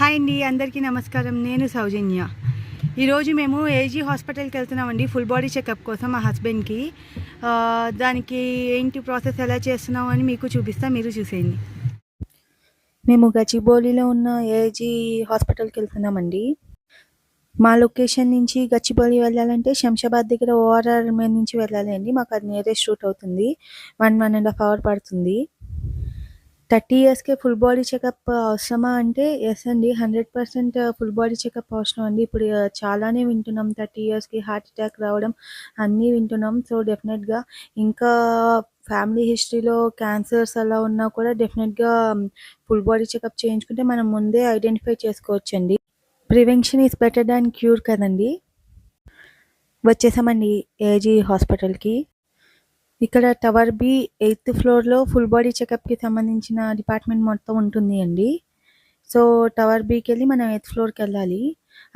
Hi అండి, అందరికీ నమస్కారం. నేను సౌజన్య. ఈరోజు మేము ఏజీ హాస్పిటల్కి వెళ్తున్నామండి ఫుల్ బాడీ చెకప్ కోసం మా హస్బెండ్కి. దానికి ఏంటి ప్రాసెస్ ఎలా చేస్తున్నాం అని మీకు చూపిస్తా, మీరు చూసేయండి. మేము గచ్చిబౌలిలో ఉన్న ఏజీ హాస్పిటల్కి వెళ్తున్నామండి. మా లొకేషన్ నుంచి గచ్చిబౌలి వెళ్ళాలంటే శంషాబాద్ దగ్గర ఓఆర్ఆర్ మీద నుంచి వెళ్ళాలి అండి. మాకు అది నియరెస్ట్ రూట్ అవుతుంది. 1.5 hours పడుతుంది. 30 yearsకే ఫుల్ బాడీ చెకప్ అవసరమా అంటే ఎస్ అండి, 100% ఫుల్ బాడీ చెకప్ అవసరం అండి. ఇప్పుడు చాలానే వింటున్నాం 30 yearsకి హార్ట్ అటాక్ రావడం అన్నీ వింటున్నాం. సో డెఫినెట్గా ఇంకా ఫ్యామిలీ హిస్టరీలో క్యాన్సర్స్ అలా ఉన్నా కూడా డెఫినెట్గా ఫుల్ బాడీ చెకప్ చేయించుకుంటే మనం ముందే ఐడెంటిఫై చేసుకోవచ్చండి. Prevention is better than cure కదండి. వచ్చేసామండి ఏజీ హాస్పిటల్కి. ఇక్కడ టవర్ బి 8th floorలో ఫుల్ బాడీ చెకప్కి సంబంధించిన డిపార్ట్మెంట్ మొత్తం ఉంటుంది అండి. సో టవర్ బికి వెళ్ళి మనం 8th floorకి వెళ్ళాలి.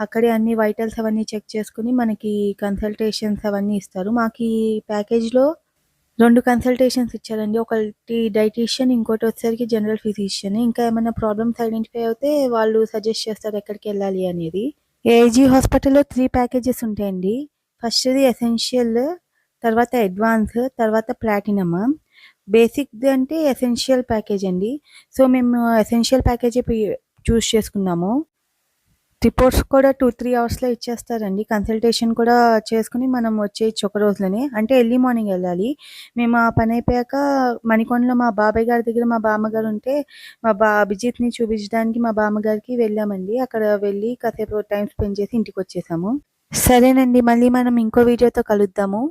అక్కడే అన్ని వైటల్స్ అవన్నీ చెక్ చేసుకుని మనకి కన్సల్టేషన్స్ అవన్నీ ఇస్తారు. మాకు ఈ ప్యాకేజ్లో 2 కన్సల్టేషన్స్ ఇచ్చారండి. ఒకటి డైటీషియన్, ఇంకోటి వచ్చేసరికి జనరల్ ఫిజిషియన్. ఇంకా ఏమైనా ప్రాబ్లమ్స్ ఐడెంటిఫై అవుతే వాళ్ళు సజెస్ట్ చేస్తారు ఎక్కడికి వెళ్ళాలి అనేది. ఏజీ హాస్పిటల్లో 3 ప్యాకేజెస్ ఉంటాయండి. ఫస్ట్ది ఎసెన్షియల్, తర్వాత అడ్వాన్స్, తర్వాత ప్లాటినమ్. బేసిక్ది అంటే ఎసెన్షియల్ ప్యాకేజ్ అండి. సో మేము ఎసెన్షియల్ ప్యాకేజే చూస్ చేసుకున్నాము. రిపోర్ట్స్ కూడా 2-3 అవర్స్లో ఇచ్చేస్తారండి. కన్సల్టేషన్ కూడా చేసుకుని మనం వచ్చేయచ్చు ఒక రోజులోనే. అంటే ఎర్లీ మార్నింగ్ వెళ్ళాలి. మేము ఆ పని అయిపోయాక మణికొండలో మా బాబాయ్ గారి దగ్గర మా బామ్మగారు ఉంటే అభిజిత్ని చూపించడానికి మా బామ్మగారికి వెళ్ళామండి. అక్కడ వెళ్ళి కాసేపు టైం స్పెండ్ చేసి ఇంటికి వచ్చేసాము. సరేనండి, మళ్ళీ మనం ఇంకో వీడియోతో కలుద్దాము.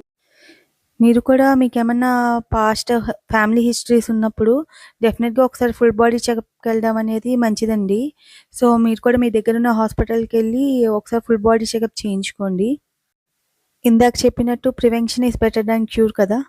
మీరు కూడా మీకేమన్నా పాస్ట్ ఫ్యామిలీ హిస్టరీస్ ఉన్నప్పుడు డెఫినెట్గా ఒకసారి ఫుల్ బాడీ చెకప్కి వెళ్ళడం అనేది మంచిదండి. సో మీరు కూడా మీ దగ్గర ఉన్న హాస్పిటల్కి వెళ్ళి ఒకసారి ఫుల్ బాడీ చెకప్ చేయించుకోండి. ఇందాక చెప్పినట్టు prevention is better than cure కదా.